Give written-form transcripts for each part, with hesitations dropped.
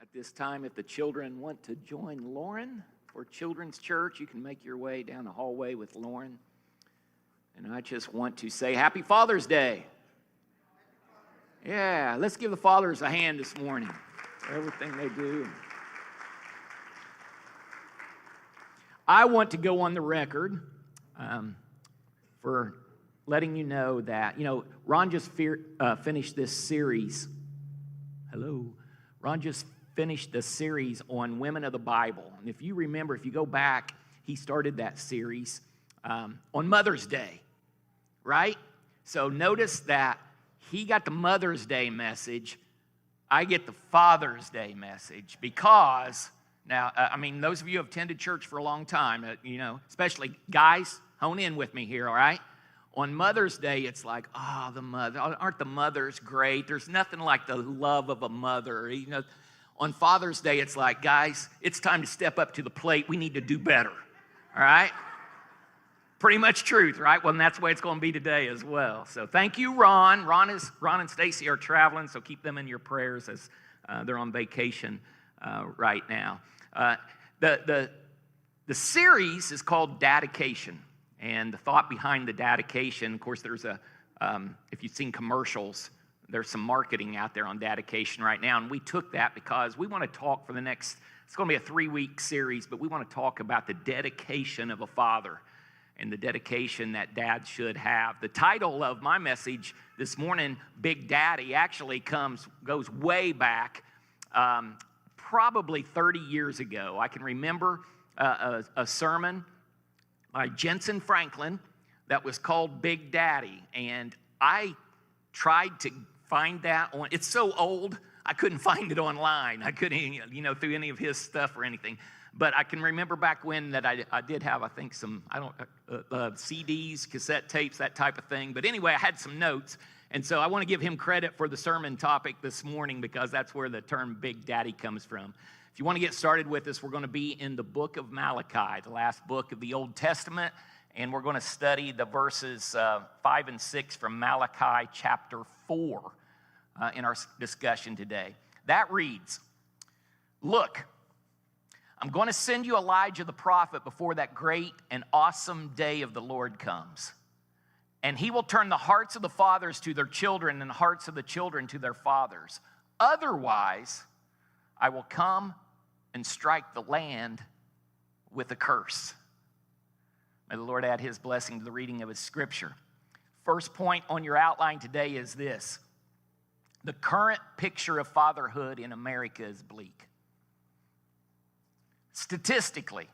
At this time, if the children want to join Lauren for Children's Church, you can make your way down the hallway with Lauren. And I just want to say Happy Father's Day. Yeah, let's give the fathers a hand this morning for everything they do. I want to go on the record for letting you know that, Ron just finished this series. Hello. Ron just finished the series on women of the Bible. And if you remember, if you go back, he started that series on Mother's Day, right? So notice that he got the Mother's Day message. I get the Father's Day message because, now, those of you who have attended church for a long time, especially guys, hone in with me here, all right? On Mother's Day, it's like, the mother, aren't the mothers great? There's nothing like the love of a mother. On Father's Day, it's like, guys, it's time to step up to the plate. We need to do better, all right? Pretty much truth, right? Well, and that's the way it's going to be today as well. So thank you, Ron. Ron and Stacy are traveling, so keep them in your prayers as they're on vacation right now. The series is called Dadication. And the thought behind the Dadication, of course, there's if you've seen commercials, there's some marketing out there on Dadication right now. And we took that because we want to talk for it's going to be a 3-week series, but we want to talk about the dedication of a father and the dedication that dad should have. The title of my message this morning, Big Daddy, actually goes way back, probably 30 years ago. I can remember a sermon by Jensen Franklin that was called Big Daddy, and I tried to find that on, it's so old, I couldn't find it online. I couldn't, through any of his stuff or anything. But I can remember back when that I did have, I think, some, CDs, cassette tapes, that type of thing. But anyway, I had some notes, and so I want to give him credit for the sermon topic this morning because that's where the term Big Daddy comes from. If you want to get started with us, we're going to be in the book of Malachi, the last book of the Old Testament, and we're going to study the verses 5 and 6 from Malachi chapter 4 in our discussion today. That reads, "Look, I'm going to send you Elijah the prophet before that great and awesome day of the Lord comes. And he will turn the hearts of the fathers to their children and the hearts of the children to their fathers. Otherwise, I will come and strike the land with a curse." May the Lord add his blessing to the reading of his scripture. First point on your outline today is this: the current picture of fatherhood in America is bleak. Statistically,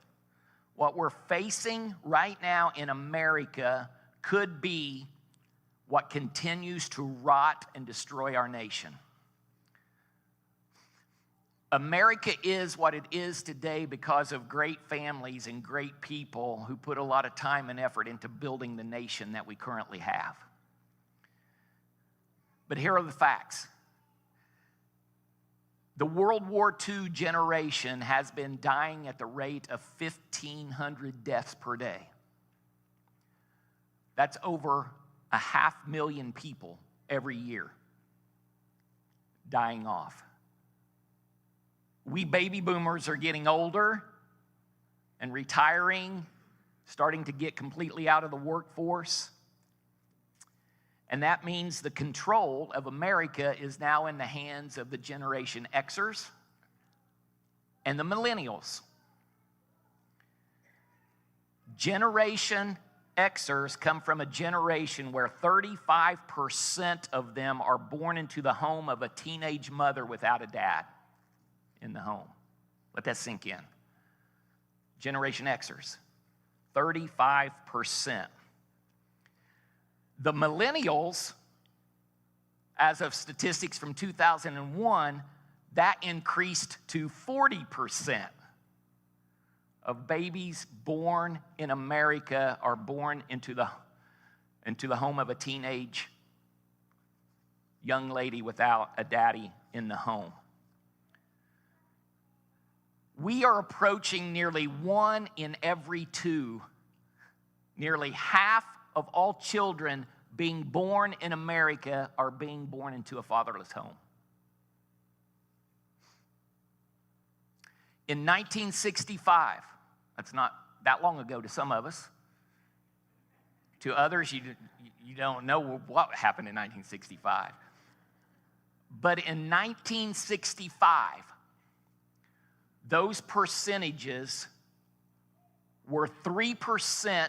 what we're facing right now in America could be what continues to rot and destroy our nation. America is what it is today because of great families and great people who put a lot of time and effort into building the nation that we currently have. But here are the facts. The World War II generation has been dying at the rate of 1,500 deaths per day. That's over 500,000 people every year dying off. We baby boomers are getting older and retiring, starting to get completely out of the workforce. And that means the control of America is now in the hands of the Generation Xers and the millennials. Generation Xers come from a generation where 35% of them are born into the home of a teenage mother without a dad in the home. Let that sink in. Generation Xers, 35%. The millennials, as of statistics from 2001, that increased to 40% of babies born in America are born into the home of a teenage young lady without a daddy in the home. We are approaching nearly 1 in every 2, nearly half of all children being born in America are being born into a fatherless home. In 1965, that's not that long ago to some of us. To others, you don't know what happened in 1965. But in 1965, those percentages were 3%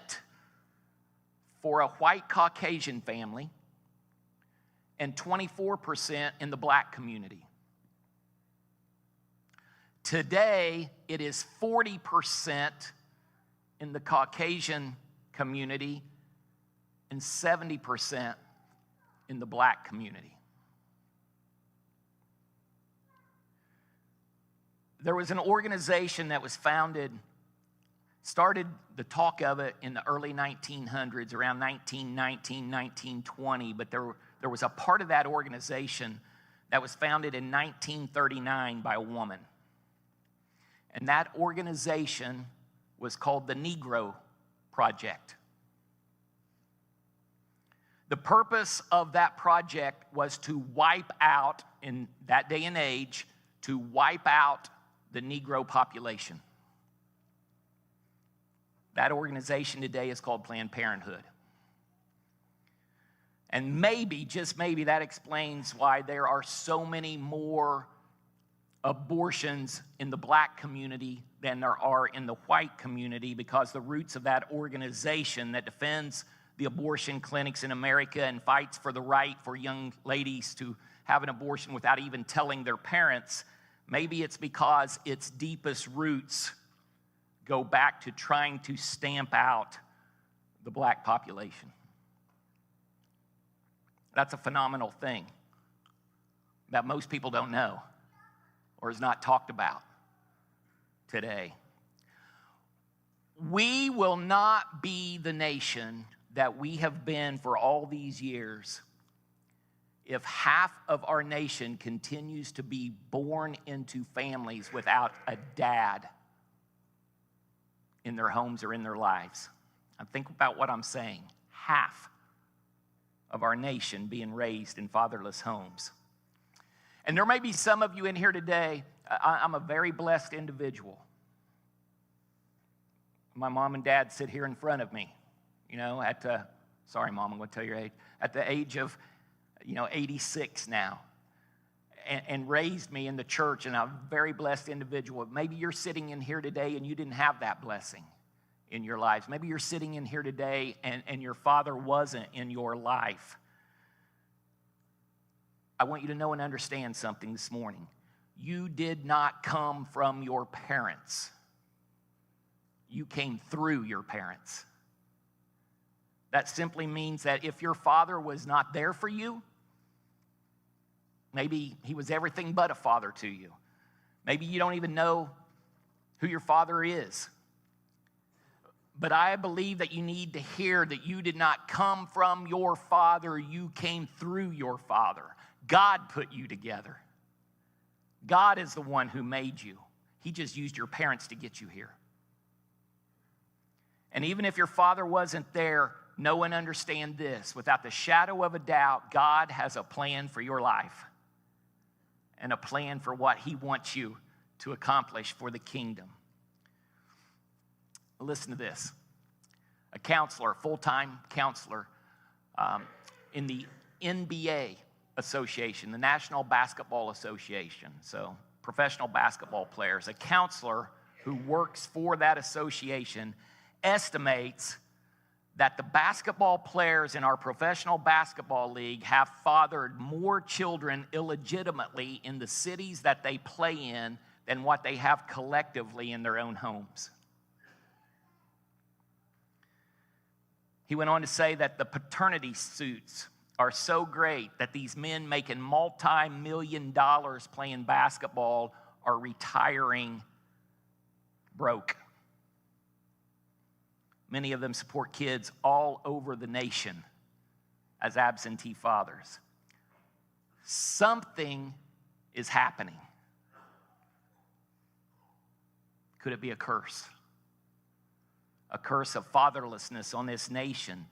for a white Caucasian family and 24% in the black community. Today, it is 40% in the Caucasian community and 70% in the black community. There was an organization that was started the talk of it in the early 1900s, around 1919, 1920, but there was a part of that organization that was founded in 1939 by a woman. And that organization was called the Negro Project. The purpose of that project was to wipe out, in that day and age, to wipe out the Negro population. That organization today is called Planned Parenthood. And maybe, just maybe, that explains why there are so many more abortions in the black community than there are in the white community, because the roots of that organization that defends the abortion clinics in America and fights for the right for young ladies to have an abortion without even telling their parents, maybe it's because its deepest roots go back to trying to stamp out the black population. That's a phenomenal thing that most people don't know or is not talked about today. We will not be the nation that we have been for all these years if half of our nation continues to be born into families without a dad in their homes or in their lives. And think about what I'm saying. Half of our nation being raised in fatherless homes. And there may be some of you in here today, I'm a very blessed individual. My mom and dad sit here in front of me, sorry Mom, I'm going to tell your age, at the age of, 86 now, and raised me in the church, and I'm a very blessed individual. Maybe you're sitting in here today and you didn't have that blessing in your lives. Maybe you're sitting in here today and your father wasn't in your life. I want you to know and understand something this morning. You did not come from your parents. You came through your parents. That simply means that if your father was not there for you, maybe he was everything but a father to you. Maybe you don't even know who your father is. But I believe that you need to hear that you did not come from your father, you came through your father. God put you together. God is the one who made you. He just used your parents to get you here. And even if your father wasn't there, know and understand this. Without the shadow of a doubt, God has a plan for your life and a plan for what he wants you to accomplish for the kingdom. Listen to this. A counselor, full-time counselor in the NBA Association, the National Basketball Association, so professional basketball players, a counselor who works for that association estimates that the basketball players in our professional basketball league have fathered more children illegitimately in the cities that they play in than what they have collectively in their own homes. He went on to say that the paternity suits are so great that these men making multi-million dollars playing basketball are retiring broke. Many of them support kids all over the nation as absentee fathers. Something is happening. Could it be a curse? A curse of fatherlessness on this nation.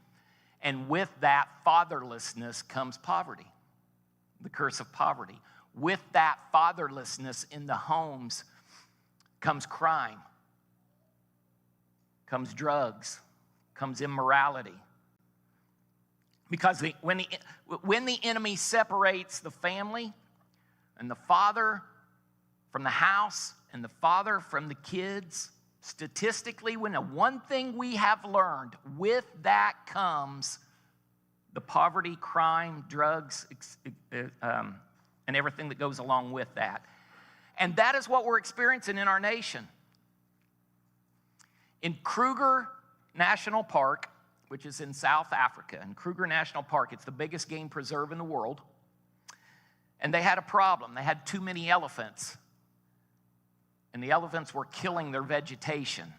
And with that fatherlessness comes poverty. The curse of poverty. With that fatherlessness in the homes comes crime, comes drugs, comes immorality. Because when the enemy separates the family and the father from the house and the father from the kids, statistically, when the one thing we have learned, with that comes the poverty, crime, drugs, and everything that goes along with that. And that is what we're experiencing in our nation. In Kruger National Park, which is in South Africa, in Kruger National Park, it's the biggest game preserve in the world. And they had a problem. They had too many elephants. And the elephants were killing their vegetation.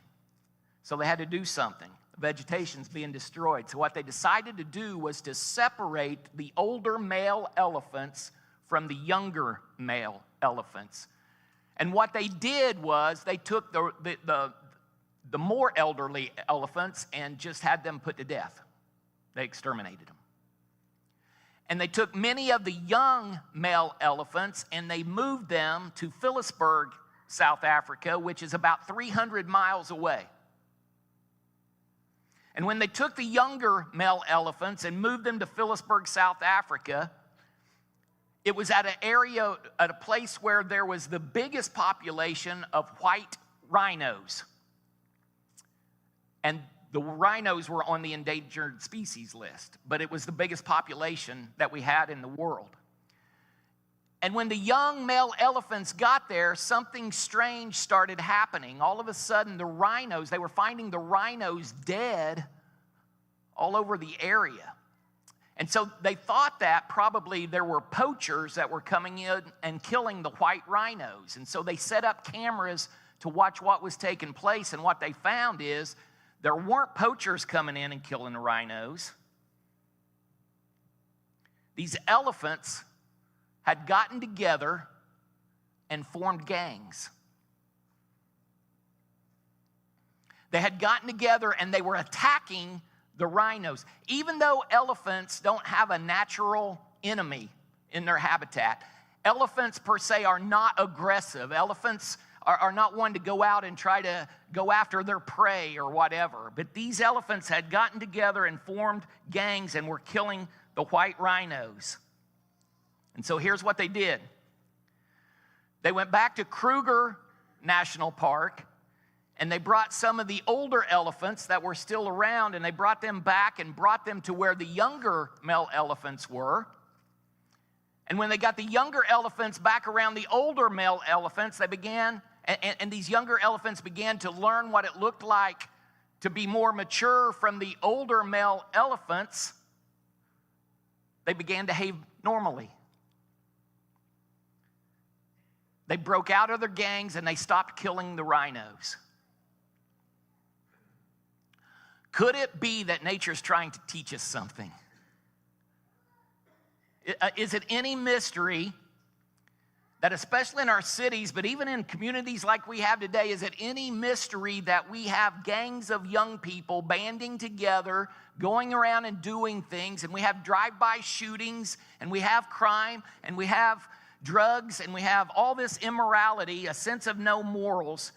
So they had to do something. The vegetation's being destroyed. So what they decided to do was to separate the older male elephants from the younger male elephants. And what they did was they took the more elderly elephants and just had them put to death. They exterminated them. And they took many of the young male elephants and they moved them to Philipsburg, South Africa, which is about 300 miles away. And when they took the younger male elephants and moved them to Philipsburg, South Africa, it was at a place where there was the biggest population of white rhinos. And the rhinos were on the endangered species list, but it was the biggest population that we had in the world. And when the young male elephants got there, something strange started happening. All of a sudden, the rhinos, they were finding the rhinos dead all over the area. And so they thought that probably there were poachers that were coming in and killing the white rhinos. And so they set up cameras to watch what was taking place. And what they found is there weren't poachers coming in and killing the rhinos. These elephants had gotten together and formed gangs. They had gotten together and they were attacking the rhinos. Even though elephants don't have a natural enemy in their habitat, elephants per se are not aggressive. Elephants are not one to go out and try to go after their prey or whatever. But these elephants had gotten together and formed gangs and were killing the white rhinos. And so here's what they did. They went back to Kruger National Park and they brought some of the older elephants that were still around and they brought them back and brought them to where the younger male elephants were. And when they got the younger elephants back around the older male elephants, they began, and these younger elephants began to learn what it looked like to be more mature from the older male elephants. They began to behave normally. They broke out of their gangs and they stopped killing the rhinos. Could it be that nature's trying to teach us something? Is it any mystery that, especially in our cities, but even in communities like we have today, is it any mystery that we have gangs of young people banding together, going around and doing things, and we have drive-by shootings, and we have crime, and we have drugs, and we have all this immorality, a sense of no morals?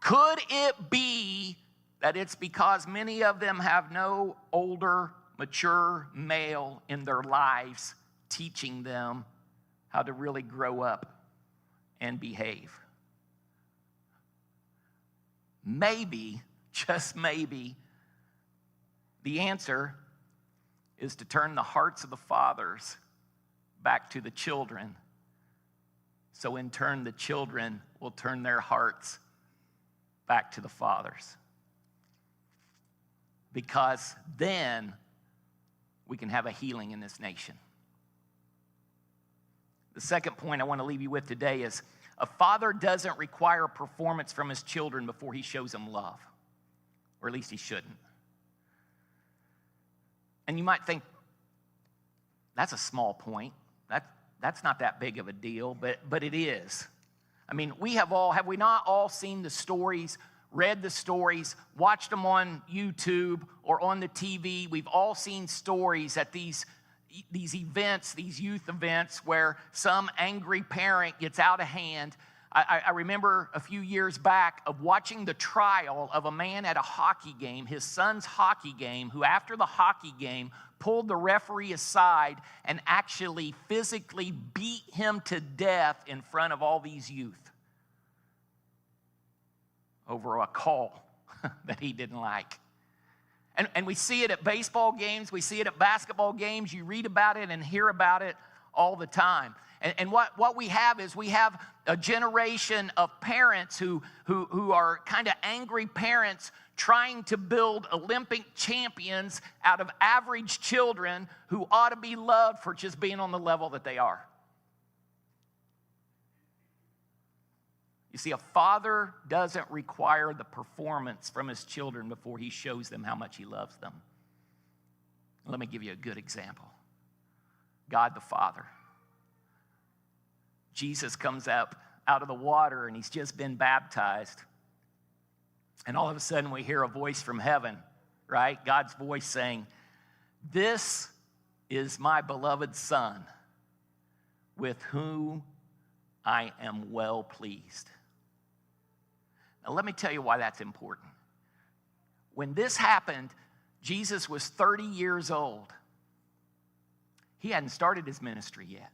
Could it be that it's because many of them have no older, mature male in their lives teaching them how to really grow up and behave? Maybe, just maybe, the answer is to turn the hearts of the fathers back to the children. So in turn, the children will turn their hearts back to the fathers. Because then we can have a healing in this nation. The second point I want to leave you with today is a father doesn't require performance from his children before he shows them love. Or at least he shouldn't. And you might think, that's a small point. That's not that big of a deal, but it is. I mean, have we not all seen the stories, read the stories, watched them on YouTube or on the TV? We've all seen stories at these events, these youth events, where some angry parent gets out of hand. I remember a few years back of watching the trial of a man at a hockey game, his son's hockey game, who after the hockey game pulled the referee aside and actually physically beat him to death in front of all these youth over a call that he didn't like. And we see it at baseball games, we see it at basketball games, you read about it and hear about it all the time. And what we have is we have a generation of parents who are kind of angry parents trying to build Olympic champions out of average children who ought to be loved for just being on the level that they are. You see, a father doesn't require the performance from his children before he shows them how much he loves them. Let me give you a good example. God the Father. Jesus comes up out of the water and he's just been baptized. And all of a sudden we hear a voice from heaven, right? God's voice saying, "This is my beloved Son, with whom I am well pleased." Now let me tell you why that's important. When this happened, Jesus was 30 years old. He hadn't started his ministry yet.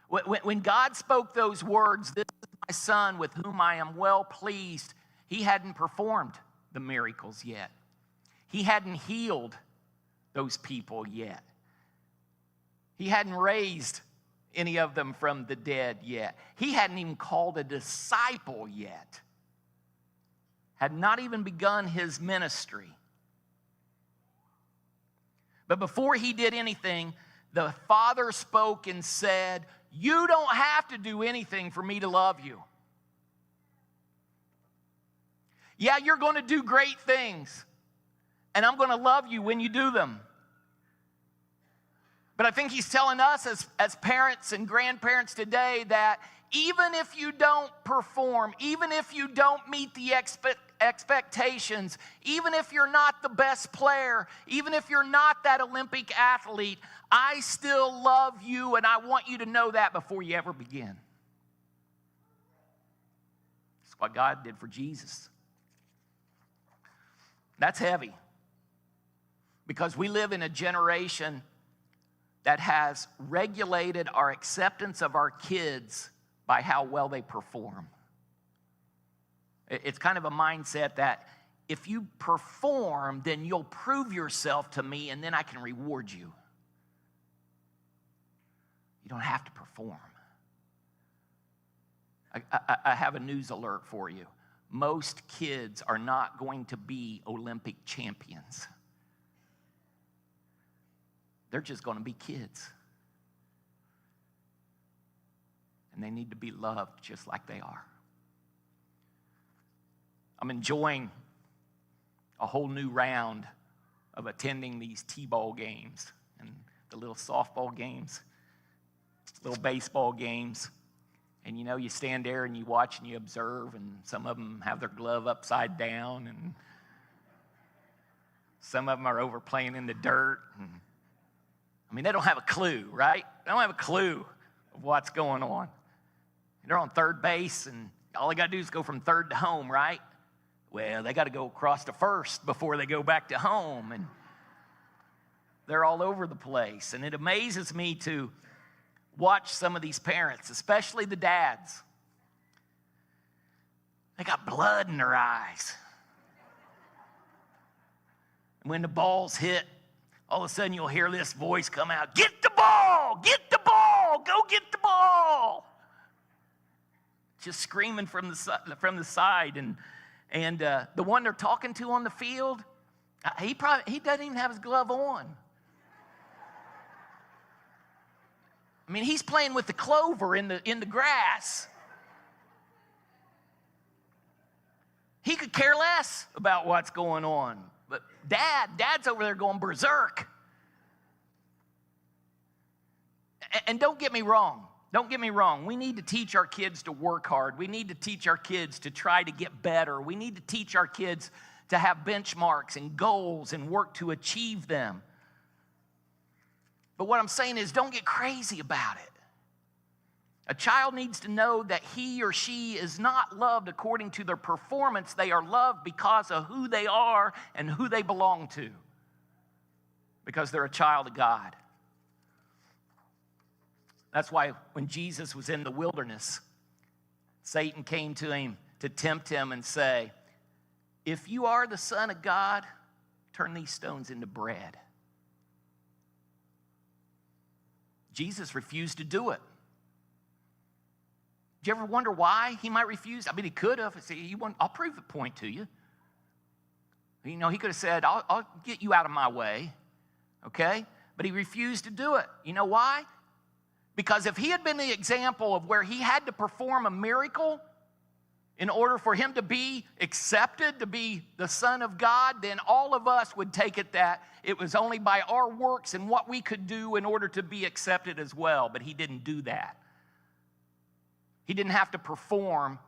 When God spoke those words, "This is my Son with whom I am well pleased," he hadn't performed the miracles yet. He hadn't healed those people yet. He hadn't raised any of them from the dead yet. He hadn't even called a disciple yet. Had not even begun his ministry. But before he did anything, the Father spoke and said, "You don't have to do anything for me to love you. Yeah, you're going to do great things, and I'm going to love you when you do them." But I think he's telling us as parents and grandparents today that even if you don't perform, even if you don't meet the expectations, even if you're not the best player, even if you're not that Olympic athlete, I still love you, and I want you to know that before you ever begin. That's what God did for Jesus. That's heavy. Because we live in a generation that has regulated our acceptance of our kids by how well they perform. It's kind of a mindset that if you perform, then you'll prove yourself to me and then I can reward you. You don't have to perform. I have a news alert for you. Most kids are not going to be Olympic champions. They're just going to be kids. And they need to be loved just like they are. I'm enjoying a whole new round of attending these T-ball games and the little softball games, little baseball games. And you know, you stand there and you watch and you observe, and some of them have their glove upside down, and some of them are over playing in the dirt. And, I mean, they don't have a clue, right? They don't have a clue of what's going on. They're on third base, and all they got to do is go from third to home, right? Well, they got to go across to first before they go back to home, and they're all over the place. And it amazes me to watch some of these parents, especially the dads. They got blood in their eyes. And when the ball's hit, all of a sudden you'll hear this voice come out, "Get the ball! Get the ball! Go get the ball!" Just screaming from the side. And the one they're talking to on the field, he doesn't even have his glove on. I mean, he's playing with the clover in the grass. He could care less about what's going on. But Dad's over there going berserk. And don't get me wrong. Don't get me wrong. We need to teach our kids to work hard. We need to teach our kids to try to get better. We need to teach our kids to have benchmarks and goals and work to achieve them. But what I'm saying is, don't get crazy about it. A child needs to know that he or she is not loved according to their performance. They are loved because of who they are and who they belong to, because they're a child of God. That's why when Jesus was in the wilderness, Satan came to him to tempt him and say, if you are the Son of God, turn these stones into bread. Jesus refused to do it. Did you ever wonder why he might refuse? I mean, he could have. I'll prove the point to you. You know, he could have said, I'll get you out of my way, okay? But he refused to do it. You know why? Because if he had been the example of where he had to perform a miracle in order for him to be accepted, to be the Son of God, then all of us would take it that it was only by our works and what we could do in order to be accepted as well. But he didn't do that. He didn't have to perform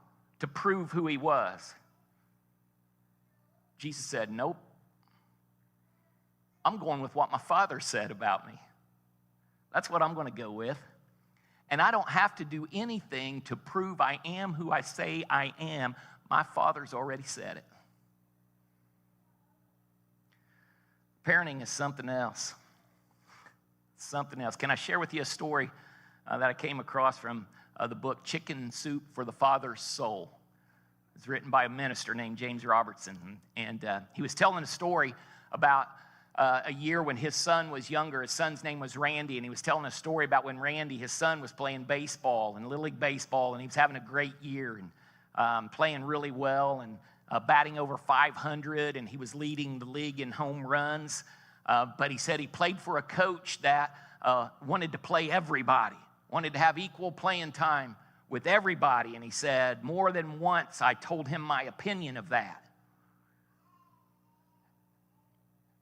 to prove who he was. Jesus said, nope. I'm going with what my Father said about me. That's what I'm going to go with. And I don't have to do anything to prove I am who I say I am. My Father's already said it. Parenting is something else. Something else. Can I share with you a story that I came across from the book Chicken Soup for the Father's Soul? It's written by a minister named James Robertson. And he was telling a story about a year when his son was younger. His son's name was Randy, and he was telling a story about when Randy, his son, was playing baseball, and Little League Baseball, and he was having a great year and playing really well and batting over 500, and he was leading the league in home runs. But he said he played for a coach that wanted to play everybody, wanted to have equal playing time with everybody. And he said, more than once, I told him my opinion of that,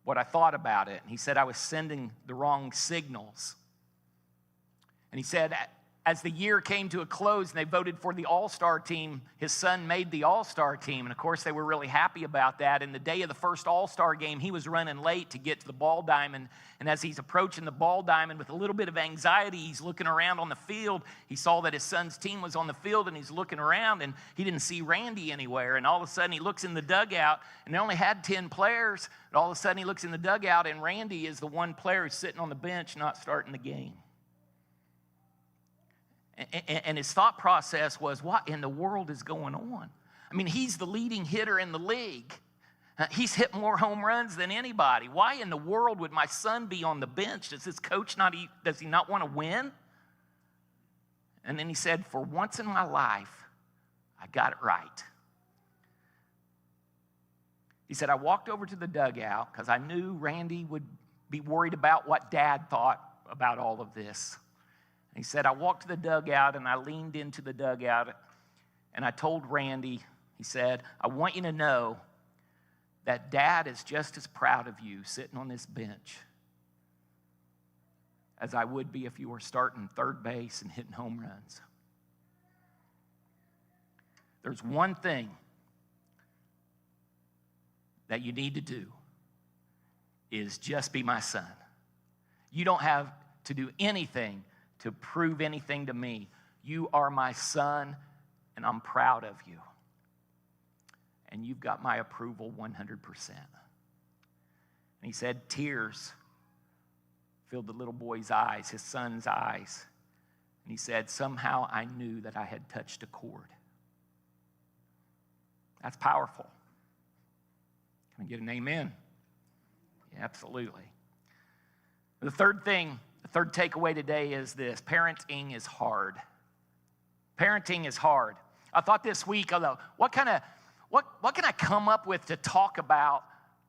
what I thought about it. And he said I was sending the wrong signals. And he said, as the year came to a close and they voted for the All-Star team, his son made the All-Star team. And of course, they were really happy about that. And the day of the first All-Star game, he was running late to get to the ball diamond. And as he's approaching the ball diamond with a little bit of anxiety, he's looking around on the field. He saw that his son's team was on the field, and he's looking around, and he didn't see Randy anywhere. And all of a sudden, he looks in the dugout, and they only had 10 players. But all of a sudden, he looks in the dugout, and Randy is the one player who's sitting on the bench not starting the game. And his thought process was, what in the world is going on? I mean, he's the leading hitter in the league. He's hit more home runs than anybody. Why in the world would my son be on the bench? Does his coach does he not want to win? And then he said, for once in my life, I got it right. He said, I walked over to the dugout because I knew Randy would be worried about what Dad thought about all of this. He said, I walked to the dugout and I leaned into the dugout and I told Randy, he said, I want you to know that Dad is just as proud of you sitting on this bench as I would be if you were starting third base and hitting home runs. There's one thing that you need to do is just be my son. You don't have to do anything to prove anything to me. You are my son, and I'm proud of you. And you've got my approval 100%. And he said tears filled the little boy's eyes, his son's eyes. And he said, somehow I knew that I had touched a chord. That's powerful. Can I get an amen? Yeah, absolutely. The third takeaway today is this: parenting is hard. Parenting is hard. I thought this week, although, what can I come up with to talk about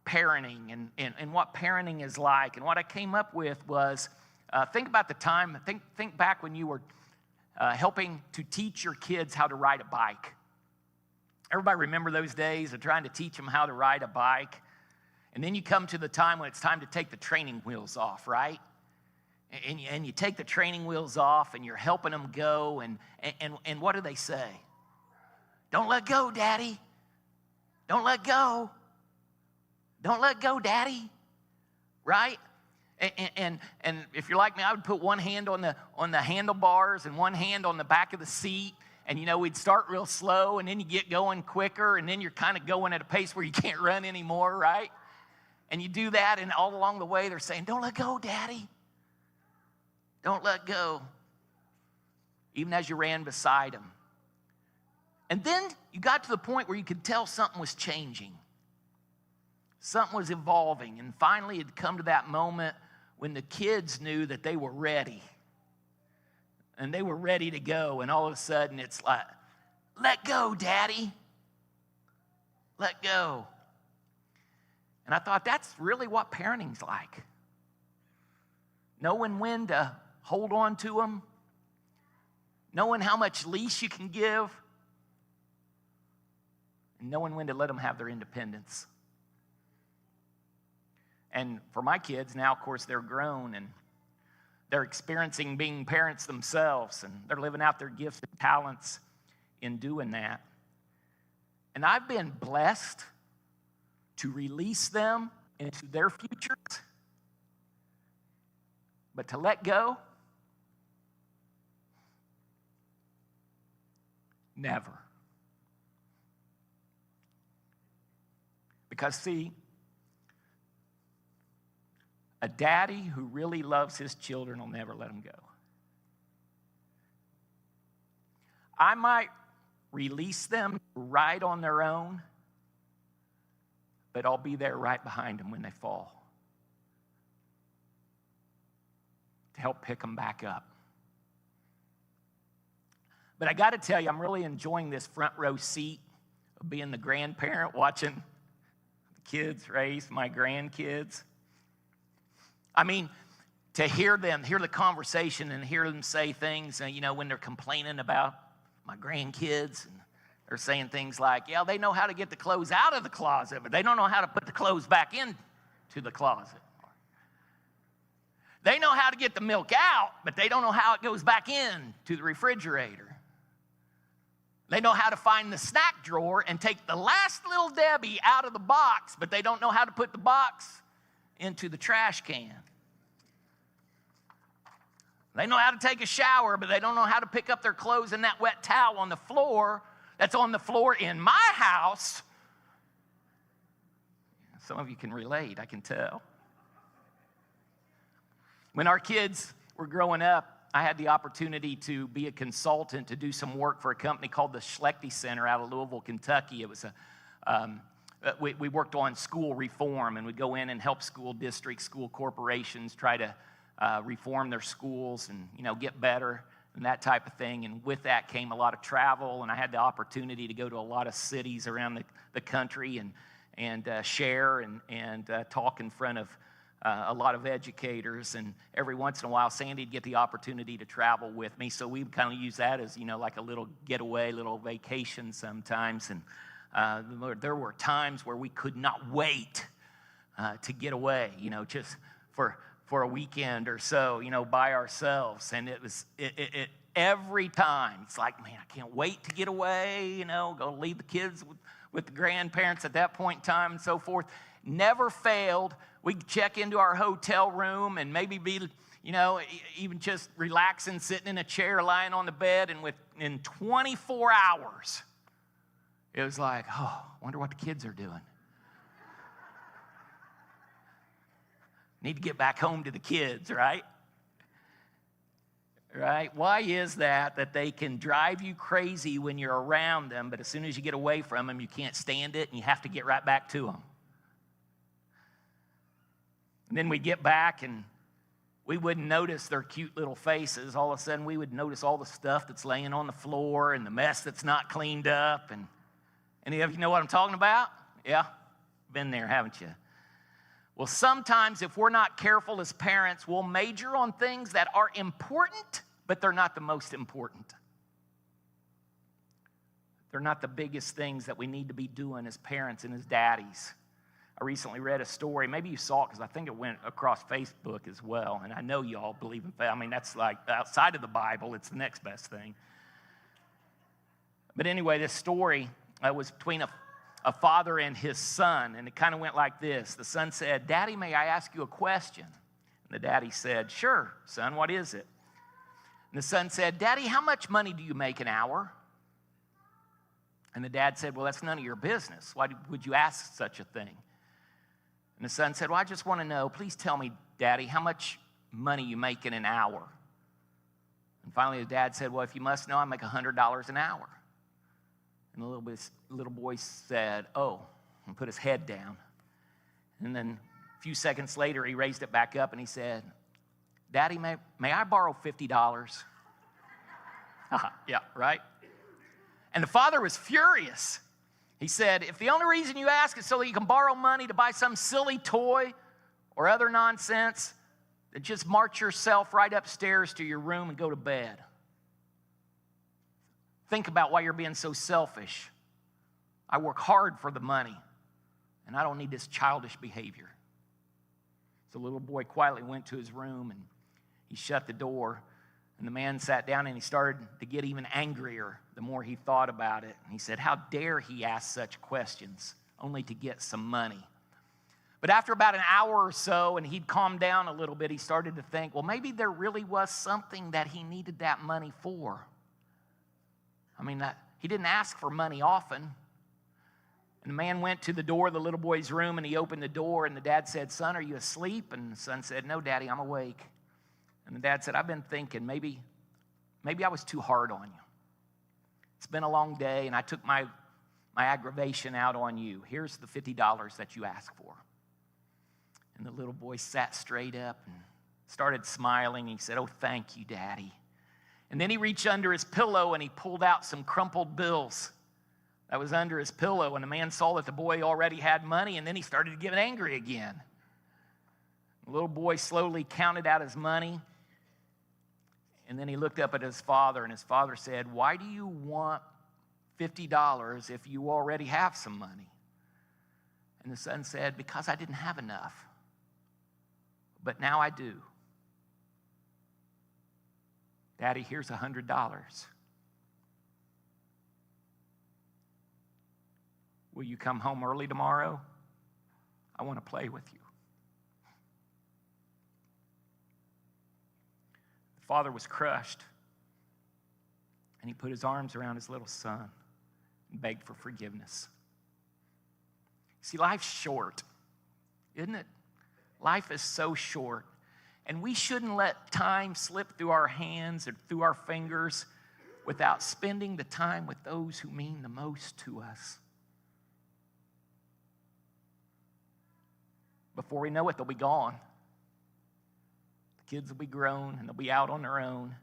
parenting and what parenting is like? And what I came up with was, think about the time, think back when you were helping to teach your kids how to ride a bike. Everybody remember those days of trying to teach them how to ride a bike? And then you come to the time when it's time to take the training wheels off, right? And you take the training wheels off and you're helping them go, and what do they say? Don't let go, Daddy. Don't let go. Don't let go, Daddy. Right? And if you're like me, I would put one hand on the handlebars and one hand on the back of the seat. And, we'd start real slow, and then you get going quicker, and then you're kind of going at a pace where you can't run anymore, right? And you do that, and all along the way, they're saying, don't let go, Daddy. Don't let go. Even as you ran beside him. And then you got to the point where you could tell something was changing. Something was evolving. And finally, it had come to that moment when the kids knew that they were ready. And they were ready to go. And all of a sudden, it's like, let go, Daddy. Let go. And I thought, that's really what parenting's like. Knowing when to hold on to them. Knowing how much leash you can give. And knowing when to let them have their independence. And for my kids, now, of course, they're grown and they're experiencing being parents themselves, and they're living out their gifts and talents in doing that. And I've been blessed to release them into their futures, but to let go, never. Because, see, a daddy who really loves his children will never let them go. I might release them right on their own, but I'll be there right behind them when they fall to help pick them back up. But I got to tell you, I'm really enjoying this front row seat of being the grandparent, watching the kids raise my grandkids. I mean, to hear the conversation and hear them say things, when they're complaining about my grandkids, and they're saying things like, yeah, they know how to get the clothes out of the closet, but they don't know how to put the clothes back into the closet. They know how to get the milk out, but they don't know how it goes back in to the refrigerator. They know how to find the snack drawer and take the last little Debbie out of the box, but they don't know how to put the box into the trash can. They know how to take a shower, but they don't know how to pick up their clothes in that wet towel on the floor that's on the floor in my house. Some of you can relate, I can tell. When our kids were growing up, I had the opportunity to be a consultant to do some work for a company called the Wildey Center out of Louisville, Kentucky. It was we worked on school reform, and we'd go in and help school districts, school corporations try to reform their schools and get better and that type of thing. And with that came a lot of travel, and I had the opportunity to go to a lot of cities around the country and share and talk in front of a lot of educators. And every once in a while, Sandy'd get the opportunity to travel with me, so we kind of use that as like a little getaway, little vacation sometimes. And there were times where we could not wait to get away, just for a weekend or so, by ourselves. And it was every time. It's like, man, I can't wait to get away, go leave the kids with the grandparents at that point in time and so forth. Never failed. We'd check into our hotel room and maybe be, even just relaxing, sitting in a chair, lying on the bed, and within 24 hours, it was like, oh, I wonder what the kids are doing. Need to get back home to the kids, right? Right? Why is that they can drive you crazy when you're around them, but as soon as you get away from them, you can't stand it, and you have to get right back to them? And then we get back, and we wouldn't notice their cute little faces. All of a sudden, we would notice all the stuff that's laying on the floor and the mess that's not cleaned up. And any of you know what I'm talking about? Yeah? Been there, haven't you? Well, sometimes if we're not careful as parents, we'll major on things that are important, but they're not the most important. They're not the biggest things that we need to be doing as parents and as daddies. I recently read a story. Maybe you saw it because I think it went across Facebook as well. And I know you all believe in faith. I mean, that's like outside of the Bible, it's the next best thing. But anyway, this story was between a father and his son. And it kind of went like this. The son said, "Daddy, may I ask you a question?" And the daddy said, "Sure, son, what is it?" And the son said, "Daddy, how much money do you make an hour?" And the dad said, "Well, that's none of your business. Why would you ask such a thing?" And the son said, "Well, I just want to know, please tell me, Daddy, how much money you make in an hour?" And finally, the dad said, "Well, if you must know, I make $100 an hour." And the little boy said, "Oh," and put his head down. And then a few seconds later, he raised it back up and he said, "Daddy, may I borrow $50? Yeah, right? And the father was furious. He said, "If the only reason you ask is so that you can borrow money to buy some silly toy or other nonsense, then just march yourself right upstairs to your room and go to bed. Think about why you're being so selfish. I work hard for the money, and I don't need this childish behavior." So the little boy quietly went to his room, and he shut the door. And the man sat down, and he started to get even angrier the more he thought about it. And he said, how dare he ask such questions, only to get some money? But after about an hour or so, and he'd calmed down a little bit, he started to think, well, maybe there really was something that he needed that money for. I mean, he didn't ask for money often. And the man went to the door of the little boy's room, and he opened the door, and the dad said, "Son, are you asleep?" And the son said, "No, Daddy, I'm awake." And the dad said, "I've been thinking, maybe I was too hard on you. It's been a long day, and I took my aggravation out on you. Here's the $50 that you asked for." And the little boy sat straight up and started smiling. He said, "Oh, thank you, Daddy." And then he reached under his pillow, and he pulled out some crumpled bills that was under his pillow. And the man saw that the boy already had money, and then he started to get angry again. The little boy slowly counted out his money. And then he looked up at his father, and his father said, "Why do you want $50 if you already have some money?" And the son said, "Because I didn't have enough, but now I do. Daddy, here's $100. Will you come home early tomorrow? I want to play with you." The father was crushed, and he put his arms around his little son and begged for forgiveness. See, life's short, isn't it? Life is so short, and we shouldn't let time slip through our hands or through our fingers without spending the time with those who mean the most to us. Before we know it, they'll be gone. The kids will be grown, and they'll be out on their own.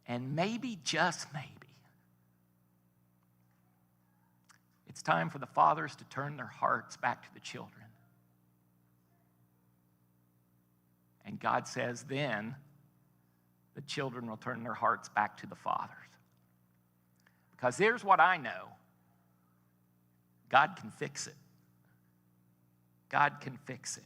And maybe, just maybe, it's time for the fathers to turn their hearts back to the children. And God says then the children will turn their hearts back to the fathers. Because here's what I know. God can fix it. God can fix it.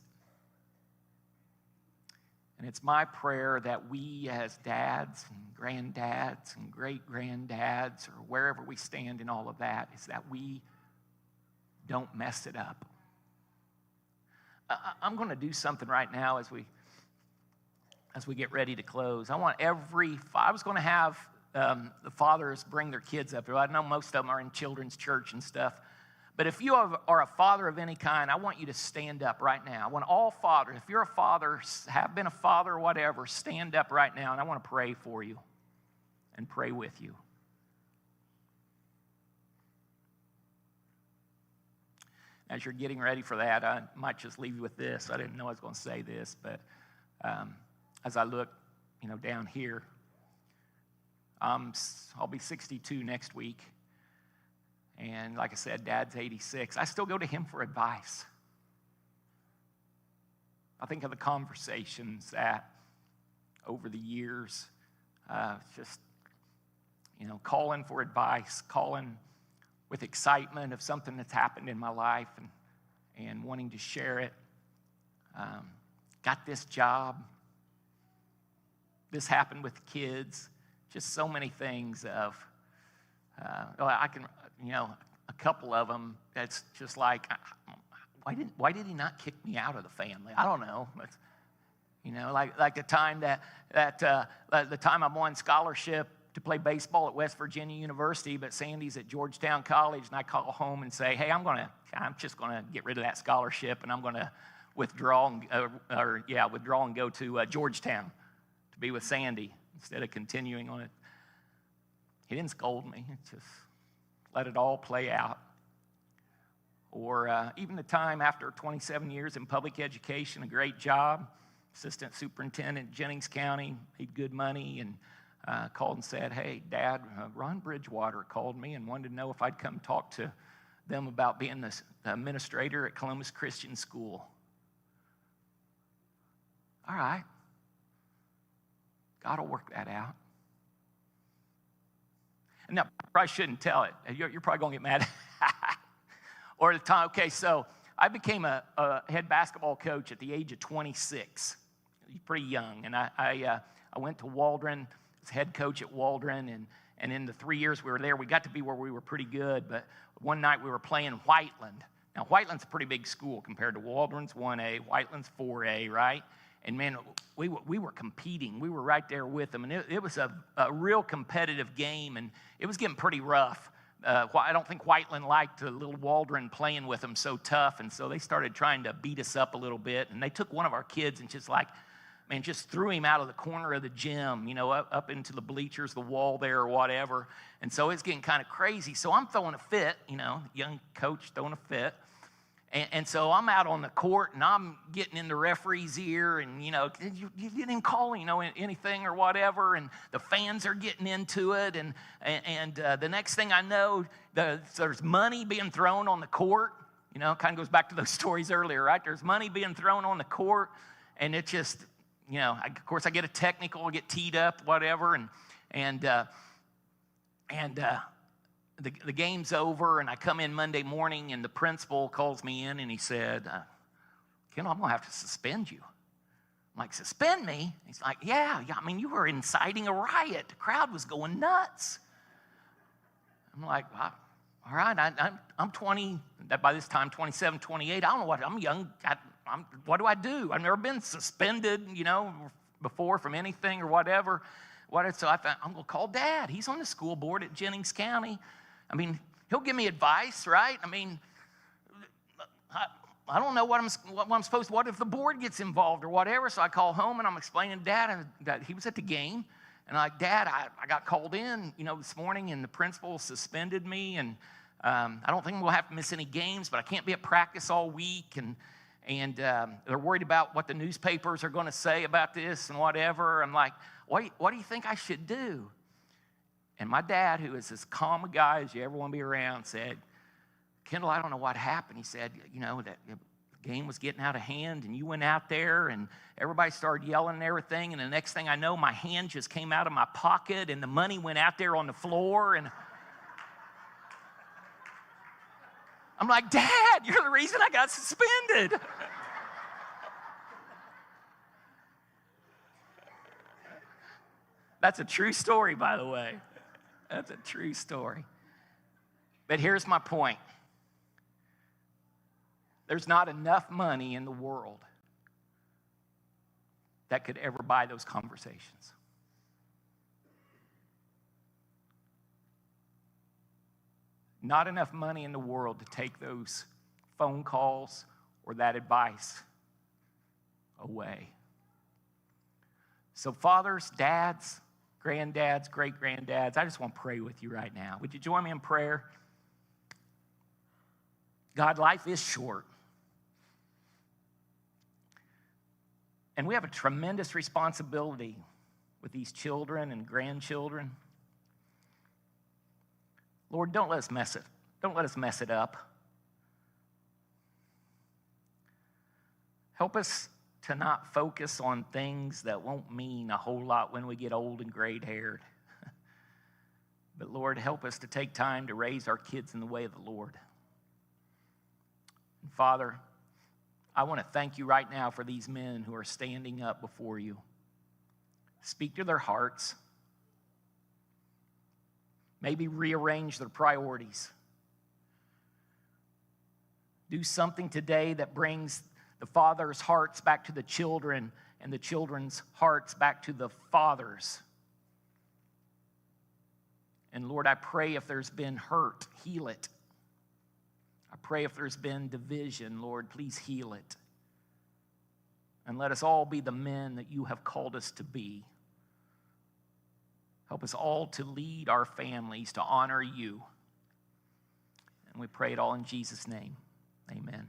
And it's my prayer that we as dads and granddads and great-granddads, or wherever we stand in all of that, is that we don't mess it up. I'm going to do something right now as we get ready to close. I was going to have the fathers bring their kids up here. I know most of them are in children's church and stuff. But if you are a father of any kind, I want you to stand up right now. I want all fathers, if you're a father, have been a father or whatever, stand up right now, and I want to pray for you and pray with you. As you're getting ready for that, I might just leave you with this. I didn't know I was going to say this, but as I look, down here, I'll be 62 next week. And like I said, Dad's 86. I still go to him for advice. I think of the conversations that over the years, calling for advice, calling with excitement of something that's happened in my life and wanting to share it. Got this job. This happened with the kids. Just so many things of, a couple of them that's just like, why did he not kick me out of the family? I don't know. You know, like the time the time I'm on scholarship to play baseball at West Virginia University, but Sandy's at Georgetown College, and I call home and say, hey, I'm just gonna get rid of that scholarship, and I'm gonna withdraw and go to Georgetown to be with Sandy instead of continuing on it. He didn't scold me; just let it all play out. Or even the time after 27 years in public education, a great job, assistant superintendent, Jennings County, made good money, and called and said, hey, Dad, Ron Bridgewater called me and wanted to know if I'd come talk to them about being the administrator at Columbus Christian School. All right. God will work that out. And now, I probably shouldn't tell it. You're probably going to get mad. Or the time, okay, so I became a head basketball coach at the age of 26. Pretty young. And I went to Waldron, was head coach at Waldron, and in the 3 years we were there, we got to be where we were pretty good. But one night we were playing Whiteland. Now, Whiteland's a pretty big school compared to Waldron's 1A, Whiteland's 4A, right? And, man, we were competing. We were right there with them. And it was a real competitive game, and it was getting pretty rough. I don't think Whiteland liked the little Waldron playing with them so tough, and so they started trying to beat us up a little bit. And they took one of our kids and just threw him out of the corner of the gym, you know, up into the bleachers, the wall there or whatever. And so it's getting kind of crazy. So I'm throwing a fit, you know, young coach throwing a fit. And so I'm out on the court, and I'm getting in the referee's ear, and, you know, you didn't call, you know, anything or whatever, and the fans are getting into it, and the next thing I know, there's money being thrown on the court. You know, kind of goes back to those stories earlier, right? There's money being thrown on the court, and it just, you know, of course I get a technical, I get teed up, whatever, and the game's over, and I come in Monday morning, and the principal calls me in, and he said, Kendall, I'm going to have to suspend you. I'm like, suspend me? He's like, yeah, I mean, you were inciting a riot. The crowd was going nuts. I'm like, well, all right, I'm 20, by this time, 27, 28. I don't know what, I'm young. What do I do? I've never been suspended, you know, before from anything or whatever. So I thought, I'm going to call Dad. He's on the school board at Jennings County. I mean, he'll give me advice, right? I mean, I don't know what I'm supposed to, what if the board gets involved or whatever? So I call home, and I'm explaining to Dad that he was at the game. And I'm like, Dad, I got called in, you know, this morning, and the principal suspended me. And I don't think we'll have to miss any games, but I can't be at practice all week. And they're worried about what the newspapers are going to say about this and whatever. I'm like, what do you think I should do? And my dad, who is as calm a guy as you ever want to be around, said, Kendall, I don't know what happened. He said, you know, that the game was getting out of hand, and you went out there, and everybody started yelling and everything, and the next thing I know, my hand just came out of my pocket, and the money went out there on the floor, and I'm like, Dad, you're the reason I got suspended. That's a true story, by the way. That's a true story. But here's my point. There's not enough money in the world that could ever buy those conversations. Not enough money in the world to take those phone calls or that advice away. So fathers, dads, granddads, great-granddads, I just want to pray with you right now. Would you join me in prayer? God, life is short. And we have a tremendous responsibility with these children and grandchildren. Lord, don't let us mess it up. Help us to not focus on things that won't mean a whole lot when we get old and gray-haired. But Lord, help us to take time to raise our kids in the way of the Lord. And Father, I want to thank you right now for these men who are standing up before you. Speak to their hearts. Maybe rearrange their priorities. Do something today that brings the father's hearts back to the children and the children's hearts back to the fathers. And Lord, I pray if there's been hurt, heal it. I pray if there's been division, Lord, please heal it. And let us all be the men that you have called us to be. Help us all to lead our families to honor you. And we pray it all in Jesus' name. Amen.